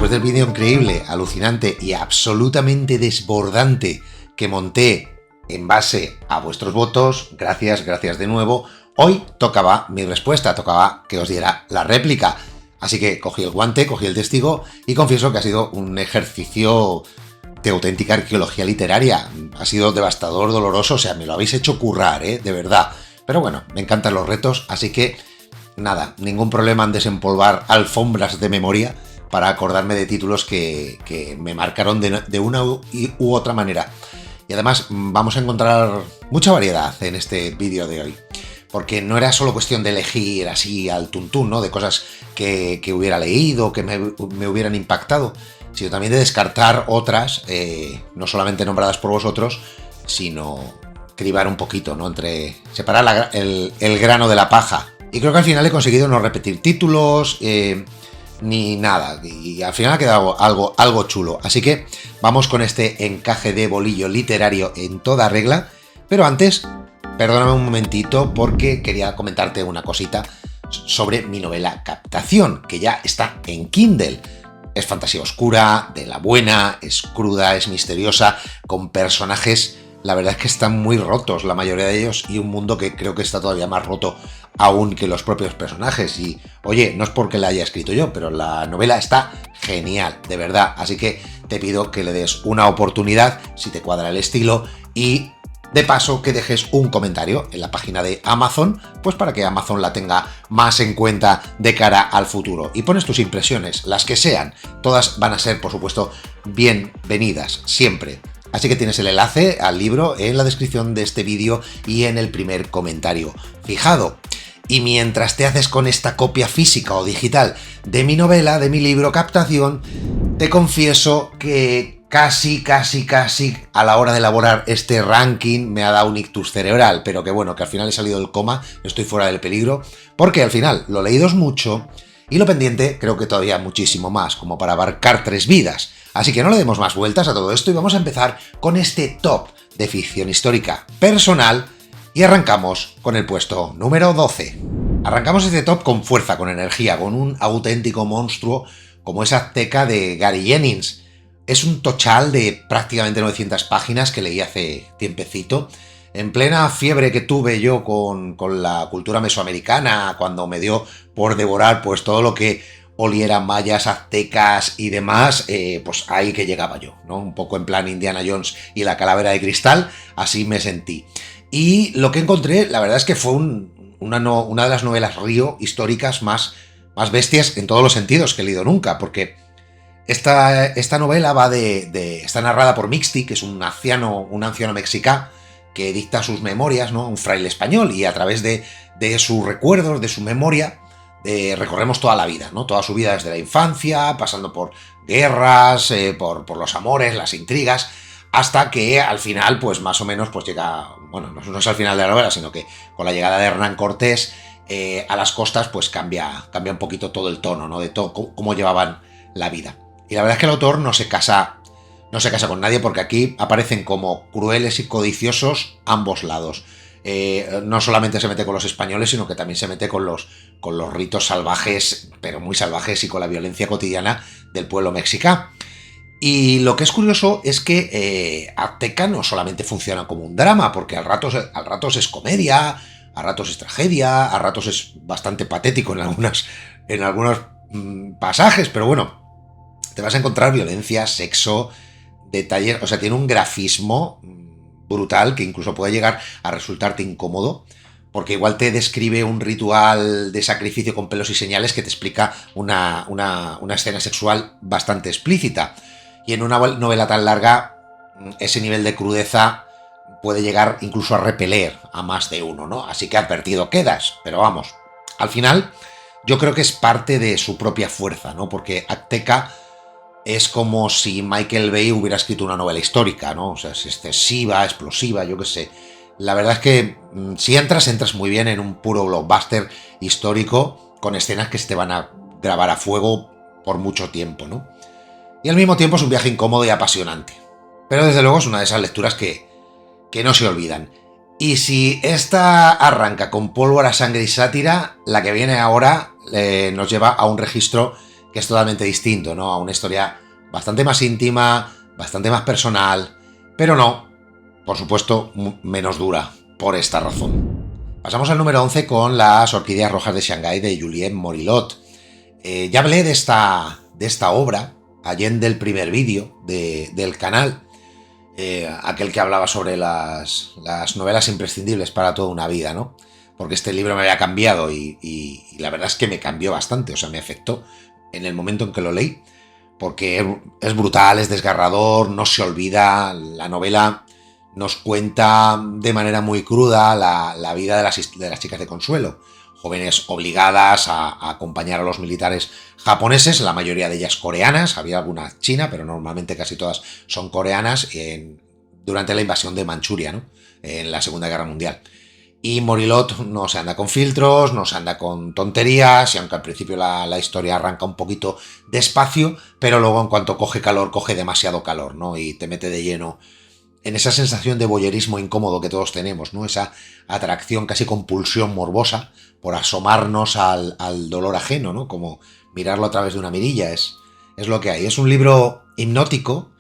después del vídeo increíble, alucinante y absolutamente desbordante que monté en base a vuestros votos, gracias de nuevo, hoy tocaba mi respuesta, tocaba que os diera la réplica. Así que cogí el guante, cogí el testigo y confieso que ha sido un ejercicio de auténtica arqueología literaria. Ha sido devastador, doloroso, o sea, me lo habéis hecho currar, de verdad. Pero bueno, me encantan los retos, así que nada, ningún problema en desempolvar alfombras de memoria para acordarme de títulos que me marcaron de una u otra manera. Y además vamos a encontrar mucha variedad en este vídeo de hoy. Porque no era solo cuestión de elegir así al tuntún, ¿no? De cosas que hubiera leído, que me hubieran impactado, sino también de descartar otras, no solamente nombradas por vosotros, sino cribar un poquito, ¿no? Entre separar el grano de la paja. Y creo que al final he conseguido no repetir títulos, ni nada. Y al final ha quedado algo chulo. Así que vamos con este encaje de bolillo literario en toda regla. Pero antes, perdóname un momentito porque quería comentarte una cosita sobre mi novela Captación, que ya está en Kindle. Es fantasía oscura, de la buena, es cruda, es misteriosa, con personajes, la verdad es que están muy rotos la mayoría de ellos, y un mundo que creo que está todavía más roto aún que los propios personajes. Y oye, no es porque la haya escrito yo, pero la novela está genial, de verdad. Así que te pido que le des una oportunidad si te cuadra el estilo, y de paso que dejes un comentario en la página de Amazon, pues para que Amazon la tenga más en cuenta de cara al futuro. Y pones tus impresiones, las que sean, todas van a ser, por supuesto, bienvenidas, siempre. Así que tienes el enlace al libro en la descripción de este vídeo y en el primer comentario fijado. Y mientras te haces con esta copia física o digital de mi novela, de mi libro Captación, te confieso que casi a la hora de elaborar este ranking me ha dado un ictus cerebral, pero que bueno, que al final he salido del coma, estoy fuera del peligro, porque al final lo leído es mucho y lo pendiente creo que todavía muchísimo más, como para abarcar 3 vidas. Así que no le demos más vueltas a todo esto y vamos a empezar con este top de ficción histórica personal y arrancamos con el puesto número 12. Arrancamos este top con fuerza, con energía, con un auténtico monstruo como esa Azteca de Gary Jennings. Es un tochal de prácticamente 900 páginas que leí hace tiempecito, en plena fiebre que tuve yo con la cultura mesoamericana, cuando me dio por devorar pues todo lo que oliera mayas, aztecas y demás, pues ahí que llegaba yo, ¿no? Un poco en plan Indiana Jones y la calavera de cristal, así me sentí. Y lo que encontré, la verdad es que fue una de las novelas río históricas más bestias en todos los sentidos que he leído nunca, porque esta novela está narrada por Mixti, que es un anciano mexicano que dicta sus memorias, ¿no? Un fraile español, y a través de sus recuerdos, de su memoria, recorremos toda la vida, ¿no? Toda su vida desde la infancia, pasando por guerras, por los amores, las intrigas, hasta que al final, pues más o menos, pues llega, bueno, no es al final de la novela, sino que con la llegada de Hernán Cortés a las costas, pues cambia un poquito todo el tono, ¿no? De todo cómo llevaban la vida. Y la verdad es que el autor no se casa con nadie, porque aquí aparecen como crueles y codiciosos ambos lados. No solamente se mete con los españoles, sino que también se mete con los ritos salvajes, pero muy salvajes, y con la violencia cotidiana del pueblo mexicano. Y lo que es curioso es que Azteca no solamente funciona como un drama, porque al ratos es comedia, a ratos es tragedia, a ratos es bastante patético en algunos pasajes, pero bueno, te vas a encontrar violencia, sexo, detalles, o sea, tiene un grafismo brutal que incluso puede llegar a resultarte incómodo, porque igual te describe un ritual de sacrificio con pelos y señales que te explica una escena sexual bastante explícita. Y en una novela tan larga, ese nivel de crudeza puede llegar incluso a repeler a más de uno, ¿no? Así que advertido quedas, pero vamos, al final yo creo que es parte de su propia fuerza, ¿no? Porque Azteca es como si Michael Bay hubiera escrito una novela histórica, ¿no? O sea, es excesiva, explosiva, yo qué sé. La verdad es que si entras muy bien en un puro blockbuster histórico, con escenas que se te van a grabar a fuego por mucho tiempo, ¿no? Y al mismo tiempo es un viaje incómodo y apasionante. Pero desde luego es una de esas lecturas que no se olvidan. Y si esta arranca con pólvora, sangre y sátira, la que viene ahora nos lleva a un registro que es totalmente distinto, ¿no? A una historia bastante más íntima, bastante más personal, pero no, por supuesto, menos dura, por esta razón. Pasamos al número 11 con Las orquídeas rojas de Shanghái de Julien Morilot. Ya hablé de esta obra allende el primer vídeo del canal, aquel que hablaba sobre las novelas imprescindibles para toda una vida, ¿no? Porque este libro me había cambiado y la verdad es que me cambió bastante, o sea, me afectó en el momento en que lo leí, porque es brutal, es desgarrador, no se olvida, la novela nos cuenta de manera muy cruda la vida de las chicas de Consuelo, jóvenes obligadas a acompañar a los militares japoneses, la mayoría de ellas coreanas, había alguna china, pero normalmente casi todas son coreanas, durante la invasión de Manchuria, ¿no? En la Segunda Guerra Mundial. Y Morilot no se anda con filtros, no se anda con tonterías, y aunque al principio la historia arranca un poquito despacio, pero luego en cuanto coge calor, coge demasiado calor, ¿no? Y te mete de lleno en esa sensación de voyerismo incómodo que todos tenemos, ¿no? Esa atracción, casi compulsión morbosa por asomarnos al dolor ajeno, ¿no? Como mirarlo a través de una mirilla, es lo que hay. Es un libro hipnótico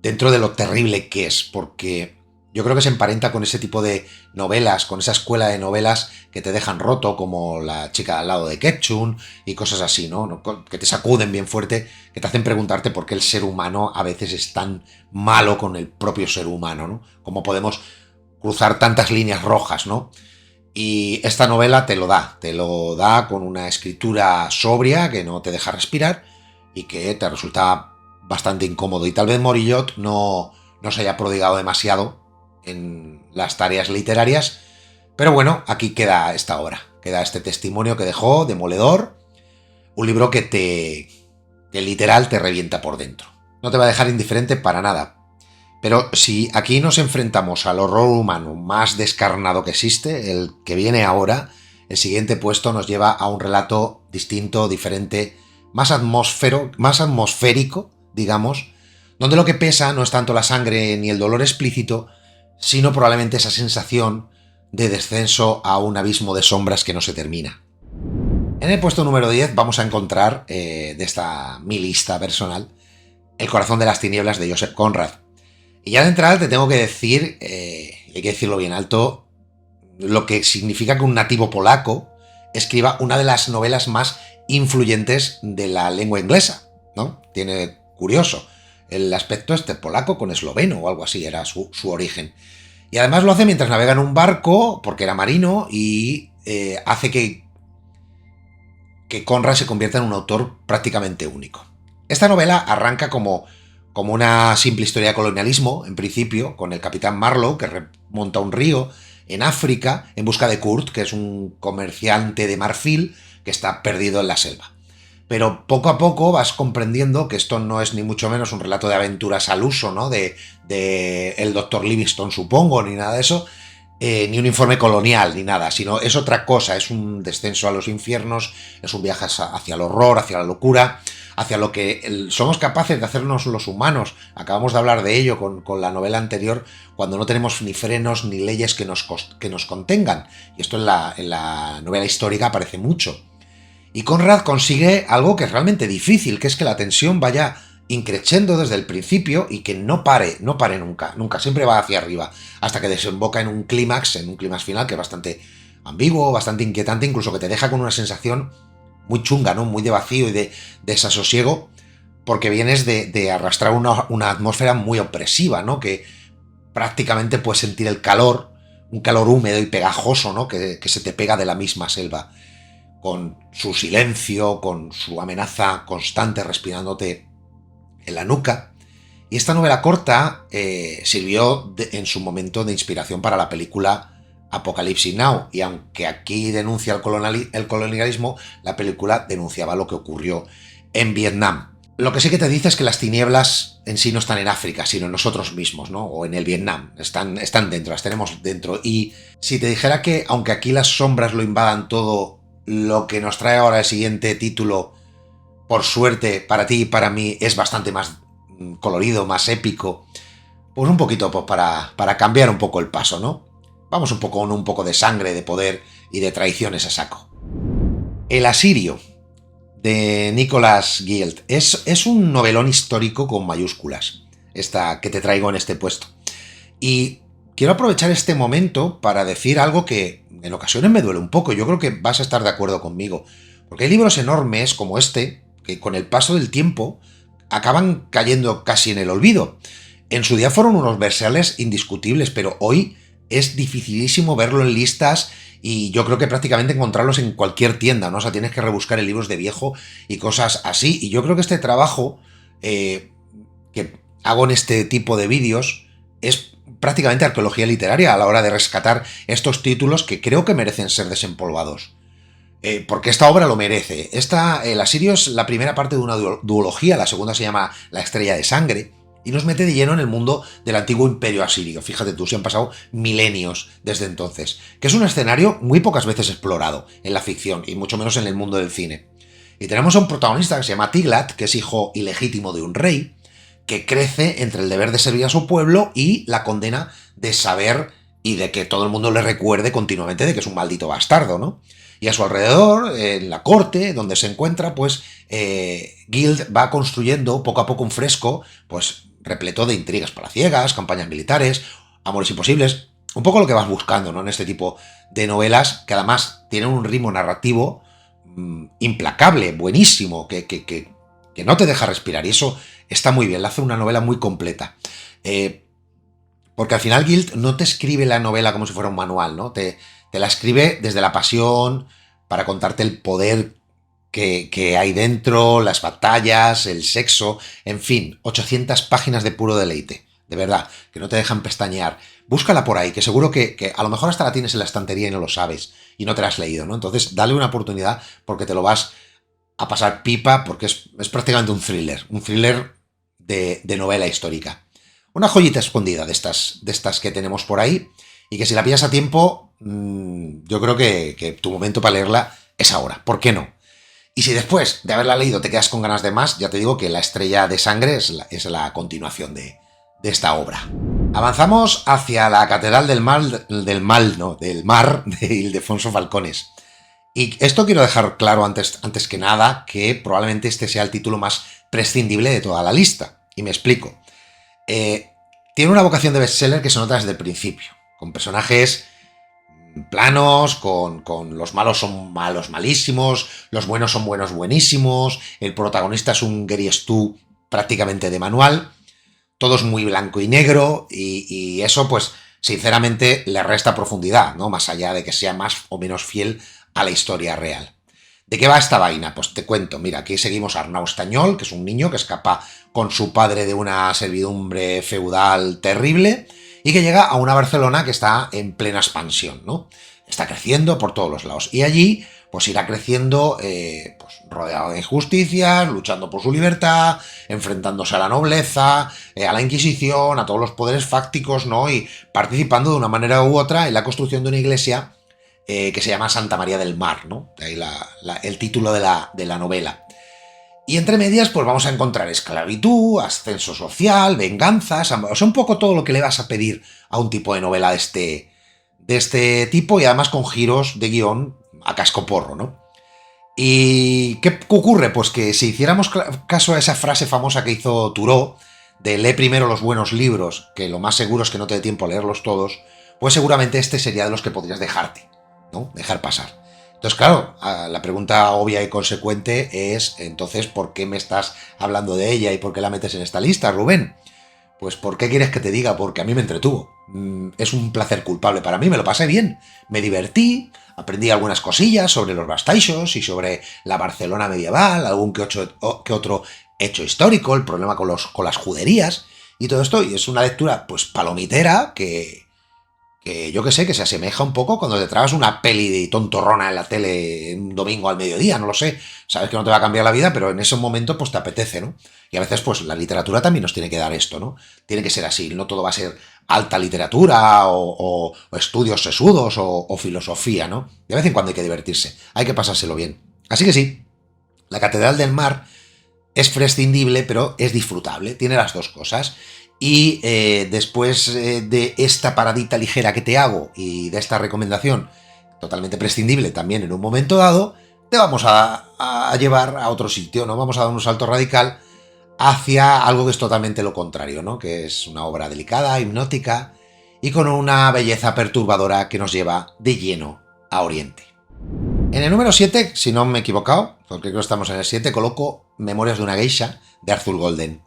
dentro de lo terrible que es, porque yo creo que se emparenta con ese tipo de novelas, con esa escuela de novelas que te dejan roto, como La chica de al lado de Ketchum y cosas así, ¿no? Que te sacuden bien fuerte, que te hacen preguntarte por qué el ser humano a veces es tan malo con el propio ser humano, ¿no? Cómo podemos cruzar tantas líneas rojas, ¿no? Y esta novela te lo da con una escritura sobria que no te deja respirar y que te resulta bastante incómodo. Y tal vez Morilot no se haya prodigado demasiado en las tareas literarias, pero bueno, aquí queda esta obra, queda este testimonio que dejó, demoledor, un libro que literal te revienta por dentro. No te va a dejar indiferente para nada. Pero si aquí nos enfrentamos al horror humano más descarnado que existe, el que viene ahora, el siguiente puesto nos lleva a un relato distinto, diferente, más atmosférico, digamos, donde lo que pesa no es tanto la sangre ni el dolor explícito, sino probablemente esa sensación de descenso a un abismo de sombras que no se termina. En el puesto número 10 vamos a encontrar, de mi lista personal, El corazón de las tinieblas de Joseph Conrad. Y ya de entrada te tengo que decir, hay que decirlo bien alto, lo que significa que un nativo polaco escriba una de las novelas más influyentes de la lengua inglesa, ¿no? Tiene curioso el aspecto polaco con esloveno o algo así, era su origen. Y además lo hace mientras navega en un barco, porque era marino, y hace que Conrad se convierta en un autor prácticamente único. Esta novela arranca como una simple historia de colonialismo, en principio, con el capitán Marlowe, que remonta un río en África en busca de Kurt, que es un comerciante de marfil que está perdido en la selva. Pero poco a poco vas comprendiendo que esto no es ni mucho menos un relato de aventuras al uso, ¿no? De el Dr. Livingstone, supongo, ni nada de eso, ni un informe colonial, ni nada, sino es otra cosa, es un descenso a los infiernos, es un viaje hacia el horror, hacia la locura, hacia lo que somos capaces de hacernos los humanos. Acabamos de hablar de ello con la novela anterior, cuando no tenemos ni frenos ni leyes que nos contengan. Y esto en la novela histórica aparece mucho. Y Conrad consigue algo que es realmente difícil, que es que la tensión vaya increciendo desde el principio y que no pare nunca, siempre va hacia arriba, hasta que desemboca en un clímax final que es bastante ambiguo, bastante inquietante, incluso que te deja con una sensación muy chunga, ¿no? Muy de vacío y de desasosiego, porque vienes de arrastrar una atmósfera muy opresiva, ¿no? Que prácticamente puedes sentir el calor, un calor húmedo y pegajoso, ¿no? Que se te pega de la misma selva, con su silencio, con su amenaza constante respirándote en la nuca. Y esta novela corta sirvió en su momento de inspiración para la película Apocalypse Now, y aunque aquí denuncia el colonialismo, la película denunciaba lo que ocurrió en Vietnam. Lo que sí que te dice es que las tinieblas en sí no están en África, sino en nosotros mismos, ¿no? O en el Vietnam, están dentro, las tenemos dentro. Y si te dijera que, aunque aquí las sombras lo invadan todo, lo que nos trae ahora el siguiente título, por suerte para ti y para mí, es bastante más colorido, más épico, pues un poquito pues para cambiar un poco el paso, ¿no? Vamos un poco con un poco de sangre, de poder y de traiciones a saco. El asirio, de Nicholas Guild. Es un novelón histórico con mayúsculas, esta que te traigo en este puesto. Y quiero aprovechar este momento para decir algo que en ocasiones me duele un poco. Yo creo que vas a estar de acuerdo conmigo. Porque hay libros enormes como este, que con el paso del tiempo acaban cayendo casi en el olvido. En su día fueron unos bestsellers indiscutibles, pero hoy es dificilísimo verlo en listas y yo creo que prácticamente encontrarlos en cualquier tienda, ¿no? O sea, tienes que rebuscar en libros de viejo y cosas así. Y yo creo que este trabajo que hago en este tipo de vídeos es prácticamente arqueología literaria a la hora de rescatar estos títulos que creo que merecen ser desempolvados. Porque esta obra lo merece. El Asirio es la primera parte de una duología, la segunda se llama La Estrella de Sangre, y nos mete de lleno en el mundo del antiguo imperio asirio. Fíjate tú, se han pasado milenios desde entonces, que es un escenario muy pocas veces explorado en la ficción, y mucho menos en el mundo del cine. Y tenemos a un protagonista que se llama Tiglat, que es hijo ilegítimo de un rey, que crece entre el deber de servir a su pueblo y la condena de saber y de que todo el mundo le recuerde continuamente de que es un maldito bastardo, ¿no? Y a su alrededor, en la corte donde se encuentra, pues Guild va construyendo poco a poco un fresco, pues repleto de intrigas palaciegas, campañas militares, amores imposibles, un poco lo que vas buscando, ¿no? En este tipo de novelas que además tienen un ritmo narrativo implacable, buenísimo, que no te deja respirar, y eso está muy bien, le hace una novela muy completa. Porque al final Guild no te escribe la novela como si fuera un manual, ¿no? Te la escribe desde la pasión, para contarte el poder que hay dentro, las batallas, el sexo, en fin, 800 páginas de puro deleite, de verdad, que no te dejan pestañear. Búscala por ahí, que seguro que a lo mejor hasta la tienes en la estantería y no lo sabes, y no te la has leído, ¿no? Entonces, dale una oportunidad porque te lo vas a pasar pipa, porque es prácticamente un thriller de novela histórica. Una joyita escondida de estas que tenemos por ahí, y que si la pillas a tiempo, yo creo que tu momento para leerla es ahora. ¿Por qué no? Y si después de haberla leído te quedas con ganas de más, ya te digo que La Estrella de Sangre es la continuación de esta obra. Avanzamos hacia la Catedral del Mar de Ildefonso Falcones. Y esto quiero dejar claro antes que nada, que probablemente este sea el título más prescindible de toda la lista. Y me explico. Tiene una vocación de bestseller que se nota desde el principio, con personajes planos, con los malos son malos malísimos, los buenos son buenos buenísimos, el protagonista es un Gary Stu prácticamente de manual, todo es muy blanco y negro, y eso pues sinceramente le resta profundidad, ¿no? Más allá de que sea más o menos fiel a la historia real. ¿De qué va esta vaina? Pues te cuento. Mira, aquí seguimos a Arnau Estañol, que es un niño que escapa con su padre de una servidumbre feudal terrible y que llega a una Barcelona que está en plena expansión, ¿no? Está creciendo por todos los lados. Y allí, pues irá creciendo pues, rodeado de injusticias, luchando por su libertad, enfrentándose a la nobleza, a la Inquisición, a todos los poderes fácticos, ¿no? Y participando de una manera u otra en la construcción de una iglesia que se llama Santa María del Mar, ¿no? De ahí el título de la novela. Y entre medias, pues vamos a encontrar esclavitud, ascenso social, venganzas, o sea, un poco todo lo que le vas a pedir a un tipo de novela de este tipo, y además con giros de guión a cascoporro, ¿no? ¿Y qué ocurre? Pues que si hiciéramos caso a esa frase famosa que hizo Thoreau, de lee primero los buenos libros, que lo más seguro es que no te dé tiempo a leerlos todos, pues seguramente este sería de los que podrías dejarte, ¿no? Dejar pasar. Entonces, claro, la pregunta obvia y consecuente es, entonces, ¿por qué me estás hablando de ella y por qué la metes en esta lista, Rubén? Pues, ¿por qué quieres que te diga? Porque a mí me entretuvo. Es un placer culpable para mí, me lo pasé bien. Me divertí, aprendí algunas cosillas sobre los bastaixos y sobre la Barcelona medieval, algún que otro hecho histórico, el problema con las juderías y todo esto. Y es una lectura, pues, palomitera que yo que sé, que se asemeja un poco cuando te tragas una peli de tontorrona en la tele un domingo al mediodía, no lo sé. Sabes que no te va a cambiar la vida, pero en ese momento pues te apetece, ¿no? Y a veces pues la literatura también nos tiene que dar esto, ¿no? Tiene que ser así, no todo va a ser alta literatura o estudios sesudos o filosofía, ¿no? De vez en cuando hay que divertirse, hay que pasárselo bien. Así que sí, la Catedral del Mar es prescindible, pero es disfrutable, tiene las dos cosas. Y después de esta paradita ligera que te hago y de esta recomendación totalmente prescindible también en un momento dado, te vamos a llevar a otro sitio, ¿no? Vamos a dar un salto radical hacia algo que es totalmente lo contrario, ¿no? Que es una obra delicada, hipnótica y con una belleza perturbadora que nos lleva de lleno a Oriente. En el número 7, si no me he equivocado, porque creo que estamos en el 7, coloco Memorias de una geisha, de Arthur Golden.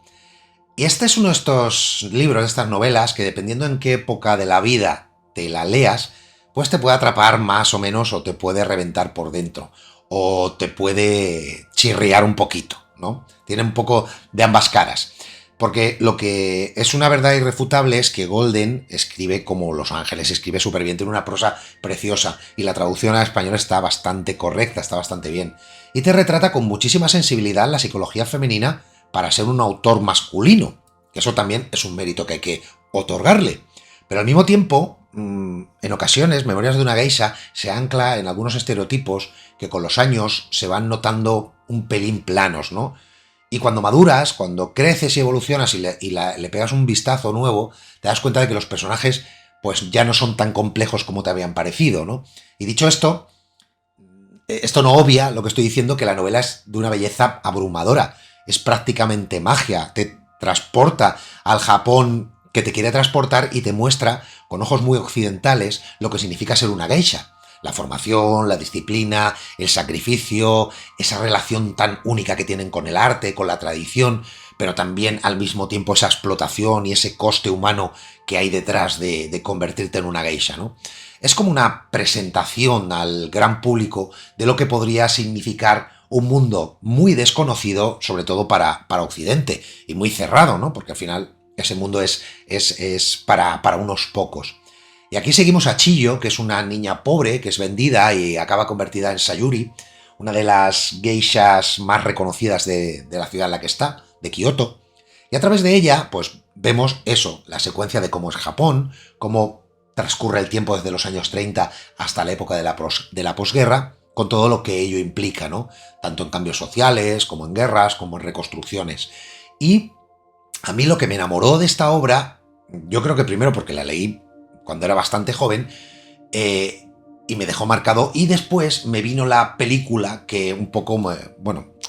Y este es uno de estos libros, de estas novelas, que dependiendo en qué época de la vida te la leas, pues te puede atrapar más o menos, o te puede reventar por dentro, o te puede chirriar un poquito, ¿no? Tiene un poco de ambas caras. Porque lo que es una verdad irrefutable es que Golden escribe como Los Ángeles, escribe súper bien, tiene una prosa preciosa y la traducción al español está bastante correcta, está bastante bien. Y te retrata con muchísima sensibilidad la psicología femenina para ser un autor masculino. Eso también es un mérito que hay que otorgarle. Pero al mismo tiempo, en ocasiones, Memorias de una geisha se ancla en algunos estereotipos que con los años se van notando un pelín planos, ¿no? Y cuando maduras, cuando creces y evolucionas y le pegas un vistazo nuevo, te das cuenta de que los personajes pues ya no son tan complejos como te habían parecido, ¿no? Y dicho esto no obvia lo que estoy diciendo, que la novela es de una belleza abrumadora. Es prácticamente magia, te transporta al Japón que te quiere transportar y te muestra con ojos muy occidentales lo que significa ser una geisha. La formación, la disciplina, el sacrificio, esa relación tan única que tienen con el arte, con la tradición, pero también al mismo tiempo esa explotación y ese coste humano que hay detrás de convertirte en una geisha, ¿no? Es como una presentación al gran público de lo que podría significar un mundo muy desconocido, sobre todo para Occidente, y muy cerrado, ¿no? Porque al final ese mundo es para unos pocos. Y aquí seguimos a Chiyo, que es una niña pobre, que es vendida y acaba convertida en Sayuri, una de las geishas más reconocidas de la ciudad en la que está, de Kioto. Y a través de ella, pues vemos eso, la secuencia de cómo es Japón, cómo transcurre el tiempo desde los años 30 hasta la época de la posguerra, con todo lo que ello implica, ¿no? Tanto en cambios sociales, como en guerras, como en reconstrucciones. Y a mí lo que me enamoró de esta obra, yo creo que primero porque la leí cuando era bastante joven, y me dejó marcado, y después me vino la película que un poco,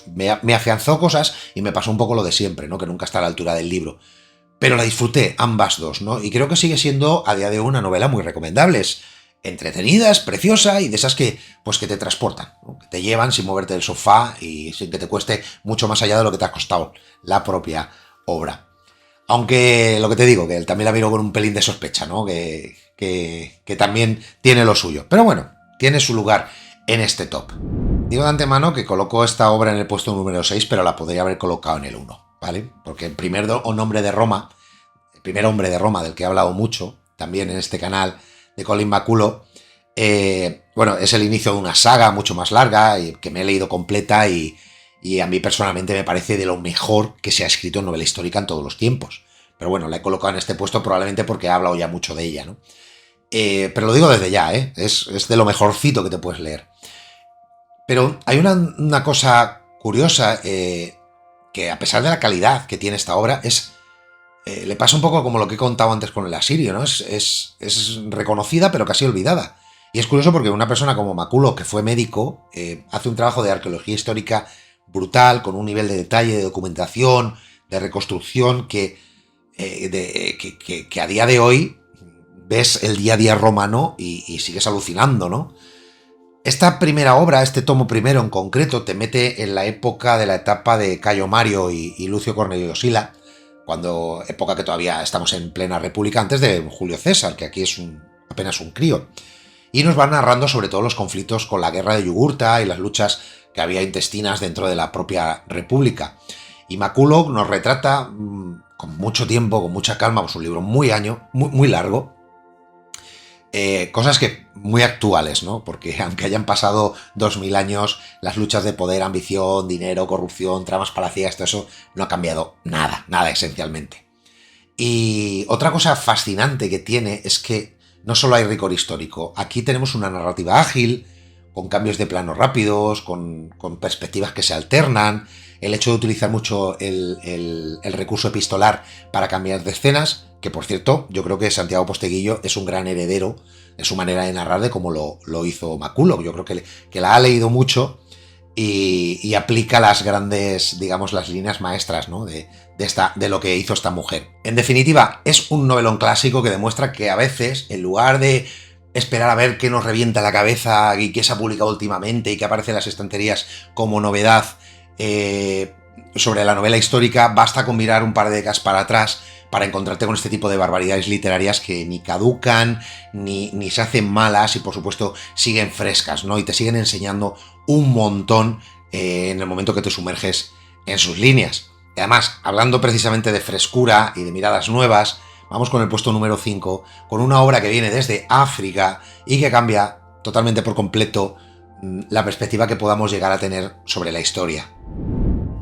me afianzó cosas y me pasó un poco lo de siempre, ¿no? Que nunca está a la altura del libro. Pero la disfruté, ambas dos, ¿no? Y creo que sigue siendo a día de hoy una novela muy recomendable. Es entretenida, es preciosa y de esas que te transportan, ¿no? Que te llevan sin moverte del sofá y sin que te cueste mucho más allá de lo que te ha costado la propia obra. Aunque lo que te digo, que él también la miro con un pelín de sospecha, ¿no? Que también tiene lo suyo. Pero bueno, tiene su lugar en este top. Digo de antemano que coloco esta obra en el puesto número 6, pero la podría haber colocado en el 1, ¿vale? Porque el primer hombre de Roma del que he hablado mucho, también en este canal, de Colin McCullough, es el inicio de una saga mucho más larga, y que me he leído completa y a mí personalmente me parece de lo mejor que se ha escrito en novela histórica en todos los tiempos. Pero bueno, la he colocado en este puesto probablemente porque he hablado ya mucho de ella, ¿no? Pero lo digo desde ya, es de lo mejorcito que te puedes leer. Pero hay una cosa curiosa, que a pesar de la calidad que tiene esta obra, le pasa un poco como lo que he contado antes con el Asirio, ¿no? Es reconocida pero casi olvidada. Y es curioso porque una persona como McCullough, que fue médico, hace un trabajo de arqueología histórica brutal, con un nivel de detalle, de documentación, de reconstrucción, que a día de hoy ves el día a día romano y sigues alucinando, ¿no? Esta primera obra, este tomo primero en concreto, te mete en la época de la etapa de Cayo Mario y Lucio Cornelio Sila, época que todavía estamos en plena república, antes de Julio César, que aquí es apenas un crío. Y nos va narrando sobre todo los conflictos con la guerra de Yugurta y las luchas que había intestinas dentro de la propia república. Y McCullough nos retrata con mucho tiempo, con mucha calma, pues un libro muy largo, cosas que muy actuales, ¿no? Porque aunque hayan pasado 2000 años, las luchas de poder, ambición, dinero, corrupción, tramas palaciegas, todo eso no ha cambiado nada esencialmente. Y otra cosa fascinante que tiene es que no solo hay rigor histórico, aquí tenemos una narrativa ágil, con cambios de plano rápidos, con perspectivas que se alternan, el hecho de utilizar mucho el recurso epistolar para cambiar de escenas, que por cierto, yo creo que Santiago Posteguillo es un gran heredero de su manera de narrar de cómo lo hizo McCullough. Yo creo que la ha leído mucho y aplica las grandes, digamos, las líneas maestras, ¿no? de lo que hizo esta mujer. En definitiva, es un novelón clásico que demuestra que a veces, en lugar de esperar a ver qué nos revienta la cabeza y qué se ha publicado últimamente y qué aparece en las estanterías como novedad sobre la novela histórica, basta con mirar un par de décadas para atrás para encontrarte con este tipo de barbaridades literarias que ni caducan, ni se hacen malas y por supuesto siguen frescas, ¿no? Y te siguen enseñando un montón en el momento que te sumerges en sus líneas. Y además, hablando precisamente de frescura y de miradas nuevas, vamos con el puesto número 5, con una obra que viene desde África y que cambia totalmente por completo la perspectiva que podamos llegar a tener sobre la historia.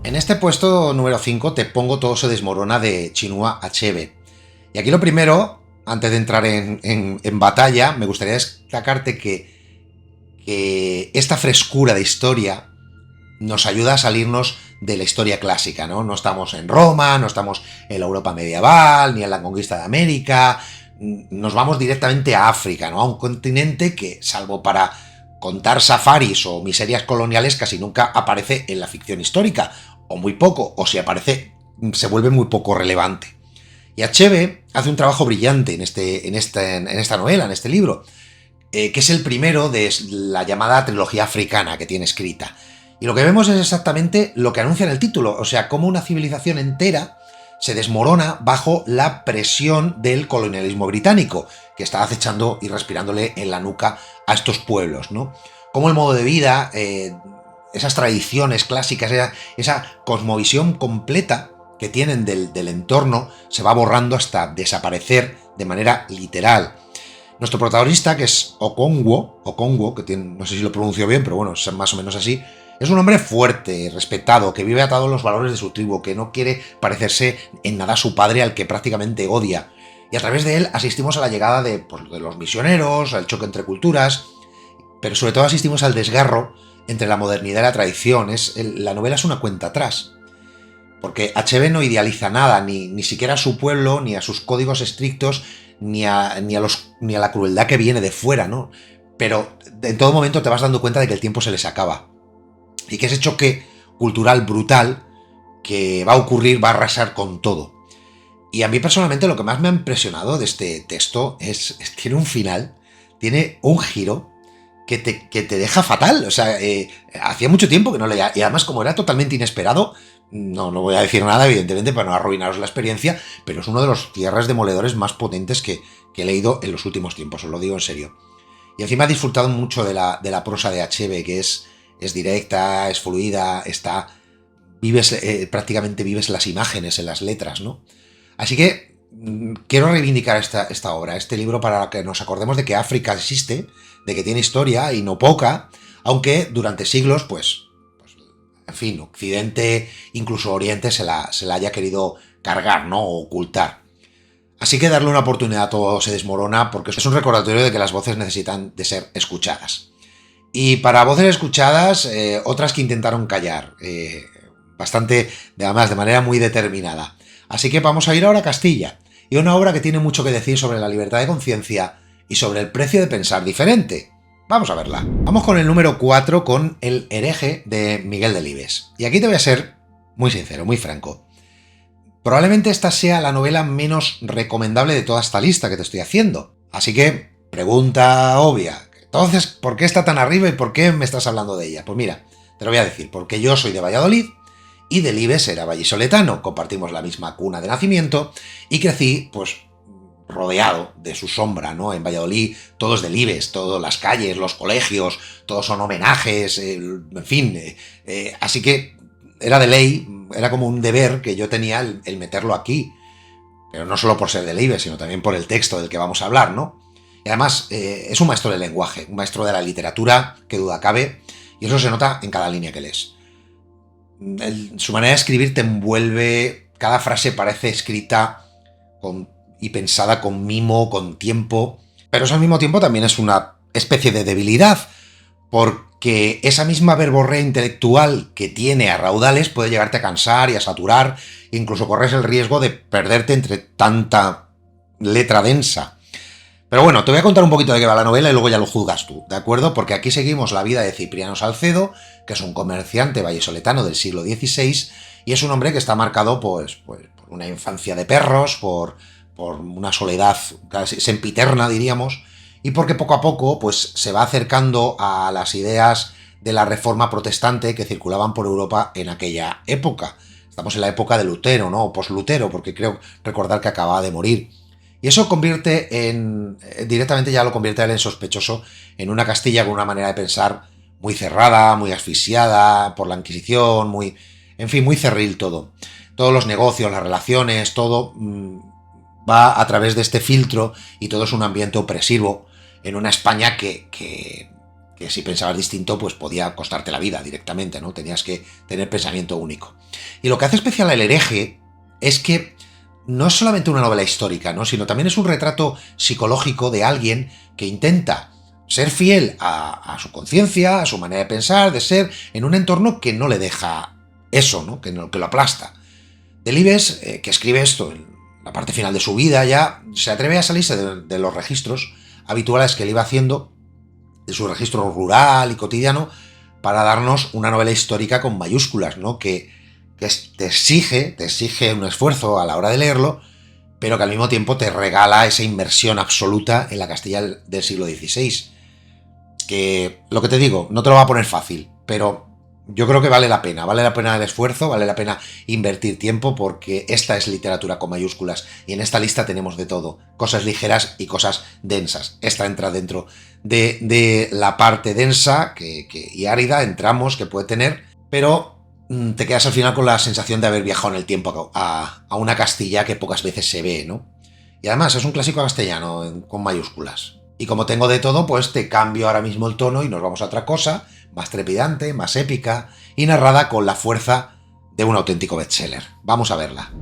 En este puesto número 5 te pongo Todo se desmorona de Chinua Achebe. Y aquí lo primero, antes de entrar en batalla, me gustaría destacarte que esta frescura de historia nos ayuda a salirnos de la historia clásica, ¿no? No estamos en Roma, no estamos en la Europa medieval, ni en la conquista de América, nos vamos directamente a África, ¿no? A un continente que, salvo para contar safaris o miserias coloniales, casi nunca aparece en la ficción histórica, o muy poco, o si aparece, se vuelve muy poco relevante. Y Achebe hace un trabajo brillante en esta novela, en este libro, que es el primero de la llamada trilogía africana que tiene escrita. Y lo que vemos es exactamente lo que anuncia en el título, o sea, cómo una civilización entera se desmorona bajo la presión del colonialismo británico, que está acechando y respirándole en la nuca a estos pueblos, ¿no? Cómo el modo de vida, esas tradiciones clásicas, esa cosmovisión completa que tienen del entorno, se va borrando hasta desaparecer de manera literal. Nuestro protagonista, que es Okongwu, que tiene, no sé si lo pronuncio bien, pero bueno, es más o menos así, es un hombre fuerte, respetado, que vive atado a los valores de su tribu, que no quiere parecerse en nada a su padre, al que prácticamente odia. Y a través de él asistimos a la llegada de los misioneros, al choque entre culturas, pero sobre todo asistimos al desgarro entre la modernidad y la tradición. La novela es una cuenta atrás, porque Achebe no idealiza nada, ni siquiera a su pueblo, ni a sus códigos estrictos, ni a la crueldad que viene de fuera, ¿no? Pero en todo momento te vas dando cuenta de que el tiempo se les acaba. Y que ese choque cultural brutal que va a ocurrir va a arrasar con todo. Y a mí personalmente lo que más me ha impresionado de este texto tiene un final, tiene un giro que te deja fatal. O sea, hacía mucho tiempo que no leía, y además como era totalmente inesperado, no voy a decir nada evidentemente para no arruinaros la experiencia, pero es uno de los cierres demoledores más potentes que he leído en los últimos tiempos, os lo digo en serio. Y encima he disfrutado mucho de la prosa de Achebe, que es directa, es fluida, prácticamente vives las imágenes en las letras, ¿no? Así que quiero reivindicar esta obra, este libro, para que nos acordemos de que África existe, de que tiene historia y no poca, aunque durante siglos, pues en fin, Occidente, incluso Oriente, se la haya querido cargar, ¿no? O ocultar. Así que darle una oportunidad a Todo se desmorona, porque es un recordatorio de que las voces necesitan de ser escuchadas. Y para voces escuchadas, otras que intentaron callar, bastante, además, de manera muy determinada. Así que vamos a ir ahora a Castilla, y una obra que tiene mucho que decir sobre la libertad de conciencia y sobre el precio de pensar diferente. Vamos a verla. Vamos con el número 4, con El hereje de Miguel Delibes. Y aquí te voy a ser muy sincero, muy franco. Probablemente esta sea la novela menos recomendable de toda esta lista que te estoy haciendo. Así que, pregunta obvia. Entonces, ¿por qué está tan arriba y por qué me estás hablando de ella? Pues mira, te lo voy a decir, porque yo soy de Valladolid y Delibes era vallisoletano, compartimos la misma cuna de nacimiento y crecí, pues, rodeado de su sombra, ¿no? En Valladolid todo es Delibes, todas las calles, los colegios, todos son homenajes, en fin, así que era de ley, era como un deber que yo tenía el meterlo aquí, pero no solo por ser Delibes, sino también por el texto del que vamos a hablar, ¿no? Y además es un maestro del lenguaje, un maestro de la literatura, que duda cabe, y eso se nota en cada línea que lees. Su manera de escribir te envuelve, cada frase parece escrita y pensada con mimo, con tiempo, pero eso al mismo tiempo también es una especie de debilidad, porque esa misma verborrea intelectual que tiene a raudales puede llegarte a cansar y a saturar, incluso corres el riesgo de perderte entre tanta letra densa. Pero bueno, te voy a contar un poquito de qué va la novela y luego ya lo juzgas tú, ¿de acuerdo? Porque aquí seguimos la vida de Cipriano Salcedo, que es un comerciante vallisoletano del siglo XVI, y es un hombre que está marcado pues por una infancia de perros, por una soledad casi sempiterna, diríamos, y porque poco a poco pues, se va acercando a las ideas de la reforma protestante que circulaban por Europa en aquella época. Estamos en la época de Lutero, ¿no? O post-Lutero, porque creo recordar que acababa de morir. Y eso convierte directamente ya lo convierte a él en sospechoso en una Castilla con una manera de pensar muy cerrada, muy asfixiada por la Inquisición, en fin, muy cerril todo. Todos los negocios, las relaciones, todo va a través de este filtro y todo es un ambiente opresivo en una España que si pensabas distinto, pues podía costarte la vida directamente, ¿no? Tenías que tener pensamiento único. Y lo que hace especial El hereje es que no es solamente una novela histórica, ¿no? Sino también es un retrato psicológico de alguien que intenta ser fiel a su conciencia, a su manera de pensar, de ser, en un entorno que no le deja eso, ¿no? Que lo aplasta. Delibes, que escribe esto en la parte final de su vida, ya se atreve a salirse de los registros habituales que él iba haciendo, de su registro rural y cotidiano, para darnos una novela histórica con mayúsculas, ¿no? Que te exige un esfuerzo a la hora de leerlo, pero que al mismo tiempo te regala esa inmersión absoluta en la Castilla del siglo XVI. Que, lo que te digo, no te lo va a poner fácil, pero yo creo que vale la pena el esfuerzo, vale la pena invertir tiempo, porque esta es literatura con mayúsculas y en esta lista tenemos de todo, cosas ligeras y cosas densas. Esta entra dentro de la parte densa y árida, entramos, que puede tener, pero te quedas al final con la sensación de haber viajado en el tiempo a una Castilla que pocas veces se ve, ¿no? Y además es un clásico castellano con mayúsculas. Y como tengo de todo, pues te cambio ahora mismo el tono y nos vamos a otra cosa, más trepidante, más épica y narrada con la fuerza de un auténtico bestseller. Vamos a verla.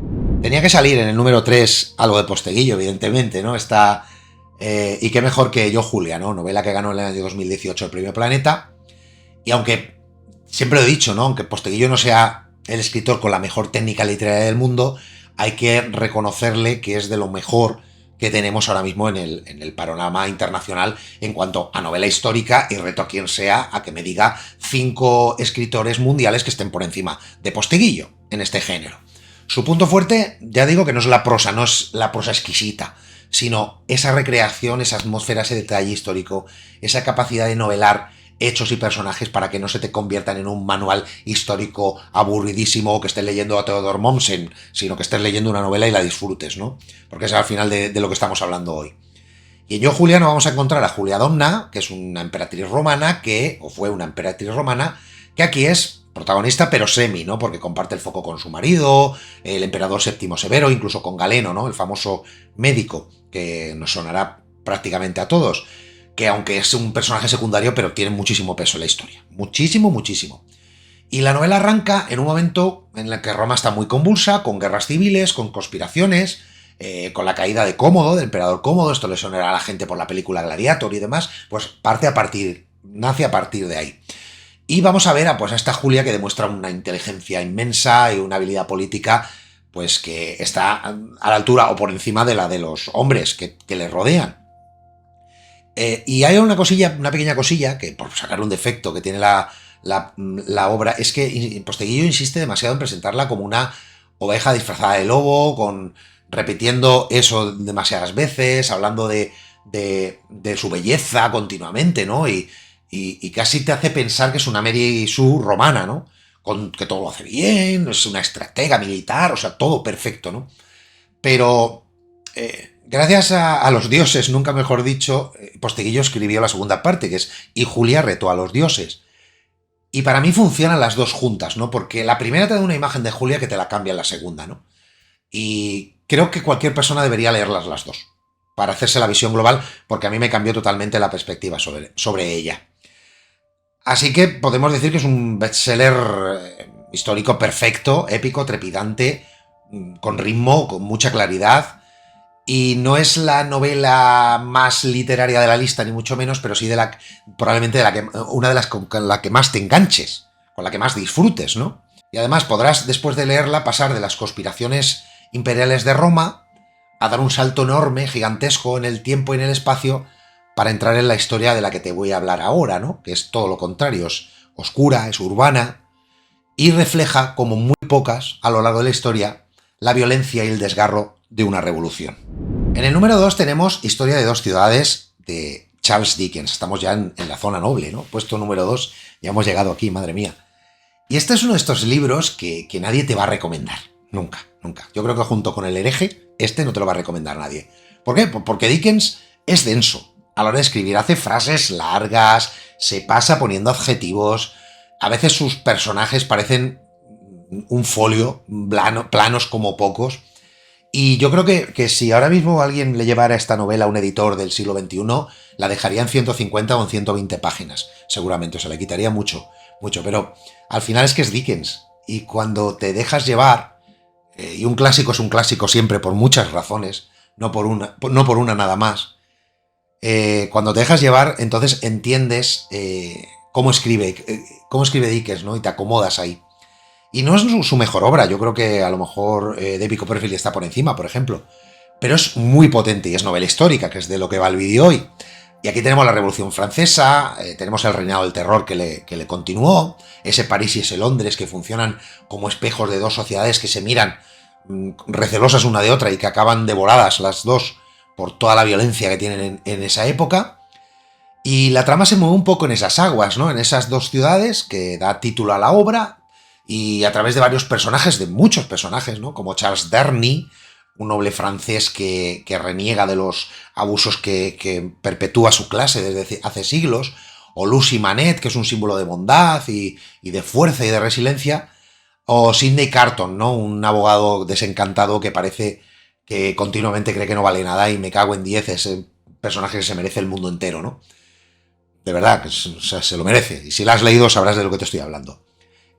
Tenía que salir en el número 3 algo de Posteguillo, evidentemente, ¿no? Y qué mejor que Yo, Julia, ¿no? Novela que ganó en el año 2018 el Premio Planeta. Y aunque siempre lo he dicho, ¿no? Aunque Posteguillo no sea el escritor con la mejor técnica literaria del mundo, hay que reconocerle que es de lo mejor que tenemos ahora mismo en el panorama internacional en cuanto a novela histórica, y reto a quien sea a que me diga 5 escritores mundiales que estén por encima de Posteguillo en este género. Su punto fuerte, ya digo que no es la prosa exquisita, sino esa recreación, esa atmósfera, ese detalle histórico, esa capacidad de novelar hechos y personajes para que no se te conviertan en un manual histórico aburridísimo o que estés leyendo a Theodor Mommsen, sino que estés leyendo una novela y la disfrutes, ¿no? Porque es al final de lo que estamos hablando hoy. Y en Yo, Julia, nos vamos a encontrar a Julia Domna, que es una emperatriz romana, fue una emperatriz romana, que aquí es protagonista pero semi, ¿no? Porque comparte el foco con su marido, el emperador Séptimo Severo, incluso con Galeno, ¿no? El famoso médico, que nos sonará prácticamente a todos, que aunque es un personaje secundario, pero tiene muchísimo peso en la historia. Muchísimo, muchísimo. Y la novela arranca en un momento en el que Roma está muy convulsa, con guerras civiles, con conspiraciones, con la caída de Cómodo, del emperador Cómodo. Esto le sonará a la gente por la película Gladiator y demás. Pues nace a partir de ahí. Y vamos a ver a esta Julia, que demuestra una inteligencia inmensa y una habilidad política pues que está a la altura o por encima de la de los hombres que le rodean. Y hay una pequeña cosilla, que por sacar un defecto que tiene la obra, es que Posteguillo insiste demasiado en presentarla como una oveja disfrazada de lobo, repitiendo eso demasiadas veces, hablando de su belleza continuamente, ¿no? Y casi te hace pensar que es una Mary Sue romana, ¿no? Que todo lo hace bien, es una estratega militar, o sea, todo perfecto, ¿no? Pero gracias a los dioses, nunca mejor dicho, Posteguillo escribió la segunda parte, que es Y Julia retó a los dioses. Y para mí funcionan las dos juntas, ¿no? Porque la primera te da una imagen de Julia que te la cambia en la segunda, ¿no? Y creo que cualquier persona debería leerlas las dos, para hacerse la visión global, porque a mí me cambió totalmente la perspectiva sobre ella. Así que podemos decir que es un bestseller histórico perfecto, épico, trepidante, con ritmo, con mucha claridad. Y no es la novela más literaria de la lista, ni mucho menos, pero sí probablemente una de las con la que más te enganches, con la que más disfrutes, ¿no? Y además podrás, después de leerla, pasar de las conspiraciones imperiales de Roma, a dar un salto enorme, gigantesco en el tiempo y en el espacio para entrar en la historia de la que te voy a hablar ahora, ¿no? Que es todo lo contrario, es oscura, es urbana y refleja, como muy pocas a lo largo de la historia, la violencia y el desgarro de una revolución. En el número 2 tenemos Historia de dos ciudades de Charles Dickens. Estamos ya en la zona noble, ¿no? Puesto número 2, ya hemos llegado aquí, madre mía. Y este es uno de estos libros que nadie te va a recomendar. Nunca, nunca. Yo creo que junto con El hereje, este no te lo va a recomendar nadie. ¿Por qué? Porque Dickens es denso a la hora de escribir. Hace frases largas, se pasa poniendo adjetivos. A veces sus personajes parecen un folio, planos como pocos. Y yo creo que si ahora mismo alguien le llevara esta novela a un editor del siglo XXI, la dejaría en 150 o en 120 páginas, seguramente. O sea, le quitaría mucho, mucho. Pero al final es que es Dickens. Y cuando te dejas llevar, y un clásico es un clásico siempre por muchas razones, no por una nada más, cuando te dejas llevar, entonces entiendes cómo escribe Dickens, ¿no? Y te acomodas ahí. Y no es su mejor obra, yo creo que a lo mejor David Copperfield está por encima, por ejemplo. Pero es muy potente y es novela histórica, que es de lo que va el vídeo hoy. Y aquí tenemos la Revolución Francesa, tenemos el reinado del terror que le continuó, ese París y ese Londres que funcionan como espejos de dos sociedades que se miran recelosas una de otra y que acaban devoradas las dos por toda la violencia que tienen en esa época. Y la trama se mueve un poco en esas aguas, ¿no? En esas dos ciudades que da título a la obra, y a través de varios personajes, de muchos personajes, ¿no? Como Charles Darnley, un noble francés que reniega de los abusos que perpetúa su clase desde hace siglos, o Lucy Manet, que es un símbolo de bondad y de fuerza y de resiliencia, o Sidney Carton, ¿no? Un abogado desencantado que parece que continuamente cree que no vale nada y me cago en 10, ese personaje que se merece el mundo entero, ¿no? De verdad, o sea, se lo merece. Y si lo has leído sabrás de lo que te estoy hablando.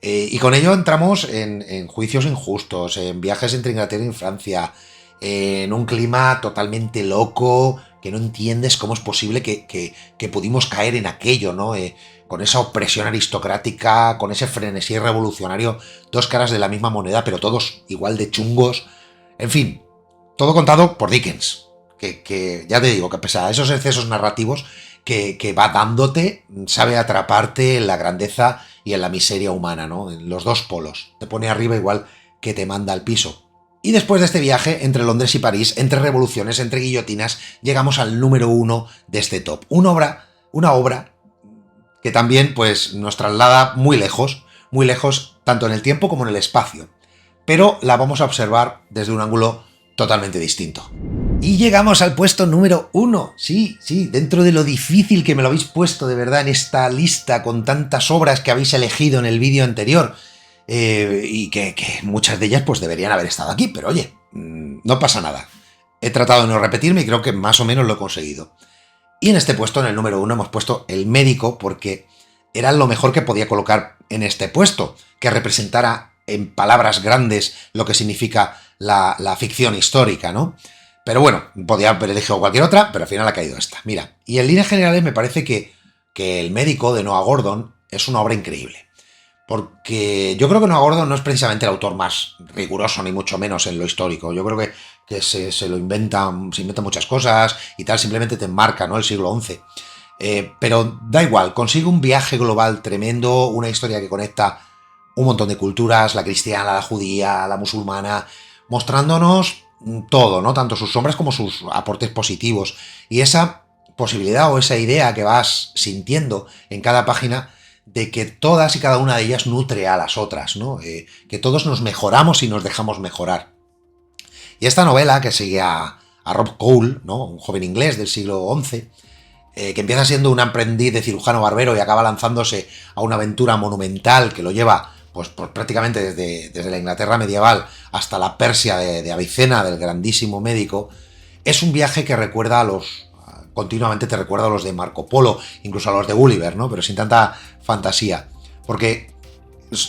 Y con ello entramos en juicios injustos, en viajes entre Inglaterra y Francia, en un clima totalmente loco, que no entiendes cómo es posible que pudimos caer en aquello, ¿no? Con esa opresión aristocrática, con ese frenesí revolucionario, dos caras de la misma moneda, pero todos igual de chungos. En fin, todo contado por Dickens, que ya te digo, que pese a esos excesos narrativos que va dándote, sabe atraparte en la grandeza y en la miseria humana, ¿no? En los dos polos. Te pone arriba igual que te manda al piso. Y después de este viaje entre Londres y París, entre revoluciones, entre guillotinas, llegamos al número 1 de este top. Una obra que también pues, nos traslada muy lejos tanto en el tiempo como en el espacio. Pero la vamos a observar desde un ángulo totalmente distinto. Y llegamos al puesto número 1. Sí, dentro de lo difícil que me lo habéis puesto de verdad en esta lista con tantas obras que habéis elegido en el vídeo anterior, y que muchas de ellas pues deberían haber estado aquí, pero oye, no pasa nada. He tratado de no repetirme y creo que más o menos lo he conseguido. Y en este puesto, en el número 1, hemos puesto El médico porque era lo mejor que podía colocar en este puesto, que representara en palabras grandes lo que significa la ficción histórica, ¿no? Pero bueno, podía haber elegido cualquier otra, pero al final ha caído esta. Mira, y en líneas generales me parece que El médico de Noah Gordon es una obra increíble. Porque yo creo que Noah Gordon no es precisamente el autor más riguroso, ni mucho menos en lo histórico. Yo creo que se lo inventa, se inventa muchas cosas y tal, simplemente te enmarca, ¿no? El siglo XI. Pero da igual, consigue un viaje global tremendo, una historia que conecta un montón de culturas, la cristiana, la judía, la musulmana, mostrándonos todo, ¿no? Tanto sus sombras como sus aportes positivos. Y esa posibilidad o esa idea que vas sintiendo en cada página de que todas y cada una de ellas nutre a las otras, ¿no? Que todos nos mejoramos y nos dejamos mejorar. Y esta novela, que sigue a Rob Cole, ¿no? Un joven inglés del siglo XI, que empieza siendo un aprendiz de cirujano barbero y acaba lanzándose a una aventura monumental que lo lleva pues prácticamente desde la Inglaterra medieval hasta la Persia de Avicena, del grandísimo médico. Es un viaje que continuamente te recuerda a los de Marco Polo, incluso a los de Gulliver, ¿no? Pero sin tanta fantasía. Porque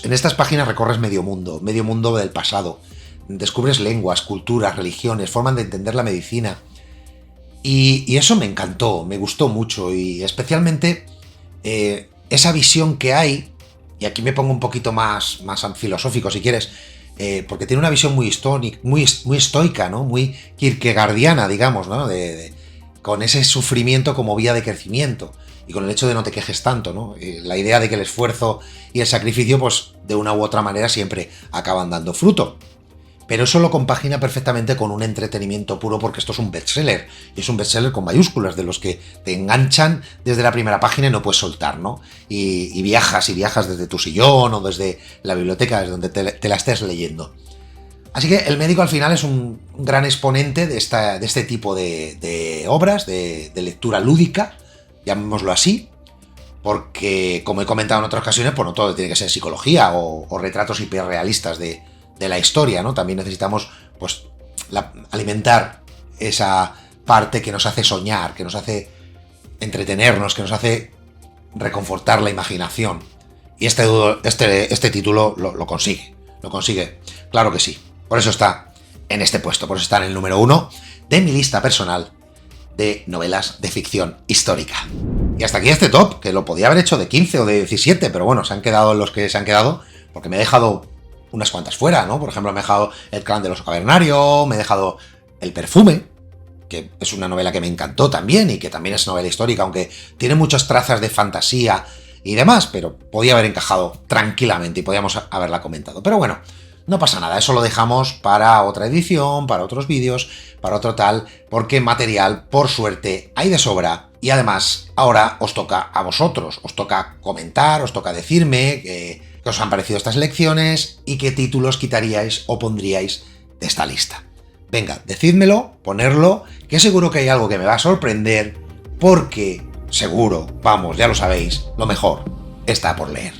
en estas páginas recorres medio mundo del pasado. Descubres lenguas, culturas, religiones, formas de entender la medicina. Y eso me encantó, me gustó mucho. Y especialmente esa visión que hay, y aquí me pongo un poquito más filosófico si quieres, porque tiene una visión muy estoica, ¿no? Muy kierkegaardiana, digamos, ¿no? Con ese sufrimiento como vía de crecimiento y con el hecho de no te quejes tanto, ¿no? La idea de que el esfuerzo y el sacrificio, pues de una u otra manera siempre acaban dando fruto. Pero eso lo compagina perfectamente con un entretenimiento puro, porque esto es un bestseller, y es un bestseller con mayúsculas, de los que te enganchan desde la primera página y no puedes soltar, ¿no? Y viajas desde tu sillón o desde la biblioteca, desde donde te la estés leyendo. Así que El médico al final es un gran exponente de este tipo de obras, de lectura lúdica, llamémoslo así, porque, como he comentado en otras ocasiones, pues no todo tiene que ser psicología o retratos hiperrealistas de la historia, ¿no? También necesitamos, pues, alimentar esa parte que nos hace soñar, que nos hace entretenernos, que nos hace reconfortar la imaginación. Y este título lo consigue, claro que sí. Por eso está en este puesto, por eso está en el número 1 de mi lista personal de novelas de ficción histórica. Y hasta aquí este top, que lo podía haber hecho de 15 o de 17, pero bueno, se han quedado los que se han quedado, porque me he dejado unas cuantas fuera, ¿no? Por ejemplo, me he dejado El clan del oso cavernario, me he dejado El perfume, que es una novela que me encantó también y que también es novela histórica, aunque tiene muchas trazas de fantasía y demás, pero podía haber encajado tranquilamente y podíamos haberla comentado. Pero bueno, no pasa nada, eso lo dejamos para otra edición, para otros vídeos, para otro tal, porque material, por suerte, hay de sobra. Y además, ahora os toca a vosotros, os toca comentar, os toca decirme qué os han parecido estas lecciones y qué títulos quitaríais o pondríais de esta lista. Venga, decídmelo, ponerlo, que seguro que hay algo que me va a sorprender, porque seguro, vamos, ya lo sabéis, lo mejor está por leer.